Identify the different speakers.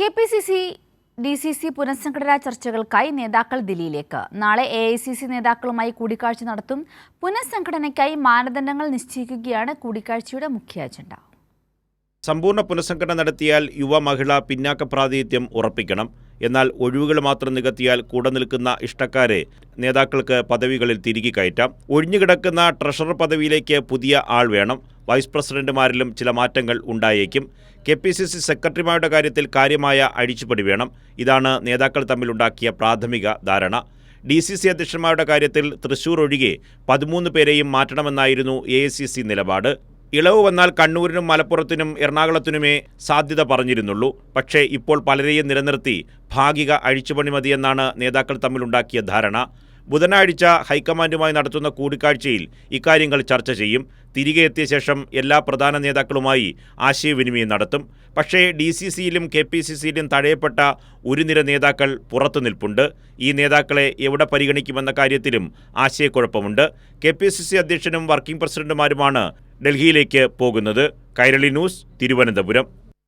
Speaker 1: KPCC DCC പുനഃസംഘടനാ ചർച്ചകൾക്കായി നേതാക്കൾ ദില്ലിയിലേക്ക്. നാളെ എഐസിസി നേതാക്കളുമായി കൂടിക്കാഴ്ച നടത്തും. പുനഃസംഘടനയ്ക്കായി മാനദണ്ഡങ്ങൾ നിശ്ചയിക്കുകയാണ് കൂടിക്കാഴ്ചയുടെ മുഖ്യ അജണ്ട.
Speaker 2: സമ്പൂർണ്ണ പുനഃസംഘടന നടത്തിയാൽ യുവ മഹിള പിന്നാക്ക പ്രാതിനിധ്യം ഉറപ്പിക്കണം. എന്നാൽ ഒഴിവുകൾ മാത്രം നികത്തിയാൽ കൂടെ നിൽക്കുന്ന ഇഷ്ടക്കാരെ നേതാക്കൾക്ക് പദവികളിൽ തിരികെ കയറ്റാം. ഒഴിഞ്ഞുകിടക്കുന്ന ട്രഷറർ പദവിയിലേക്ക് പുതിയ ആൾ വേണം. വൈസ് പ്രസിഡന്റുമാരിലും ചില മാറ്റങ്ങൾ ഉണ്ടായേക്കും. കെപിസിസി സെക്രട്ടറിമാരുടെ കാര്യത്തിൽ കാര്യമായ അഴിച്ചുപടി വേണം. ഇതാണ് നേതാക്കൾ തമ്മിലുണ്ടാക്കിയ പ്രാഥമിക ധാരണ. ഡിസിസി അധ്യക്ഷന്മാരുടെ കാര്യത്തിൽ തൃശൂർ ഒഴികെ 13 പേരെയും മാറ്റണമെന്നായിരുന്നു എഐസിസി നിലപാട്. ഇളവ് വന്നാൽ കണ്ണൂരിനും മലപ്പുറത്തിനും എറണാകുളത്തിനുമേ സാധ്യത പറഞ്ഞിരുന്നുള്ളൂ. പക്ഷേ ഇപ്പോൾ പലരെയും നിലനിർത്തി ഭാഗിക അഴിച്ചുപണി മതിയെന്നാണ് നേതാക്കൾ തമ്മിലുണ്ടാക്കിയ ധാരണ. ബുധനാഴ്ച ഹൈക്കമാൻഡുമായി നടത്തുന്ന കൂടിക്കാഴ്ചയിൽ ഇക്കാര്യങ്ങൾ ചർച്ച ചെയ്യും. തിരികെ എത്തിയ ശേഷം എല്ലാ പ്രധാന നേതാക്കളുമായി ആശയവിനിമയം നടത്തും. പക്ഷേ ഡിസിസിയിലും കെപിസിസിയിലും തഴയപ്പെട്ട ഒരു നിര നേതാക്കൾ പുറത്തു നിൽപ്പുണ്ട്. ഈ നേതാക്കളെ എവിടെ പരിഗണിക്കുമെന്ന കാര്യത്തിലും ആശയക്കുഴപ്പമുണ്ട്. കെപിസിസി അധ്യക്ഷനും വർക്കിംഗ് പ്രസിഡന്റുമാരുമാണ് ഡൽഹിയിലേക്ക് പോകുന്നത്. കൈരളി ന്യൂസ്, തിരുവനന്തപുരം.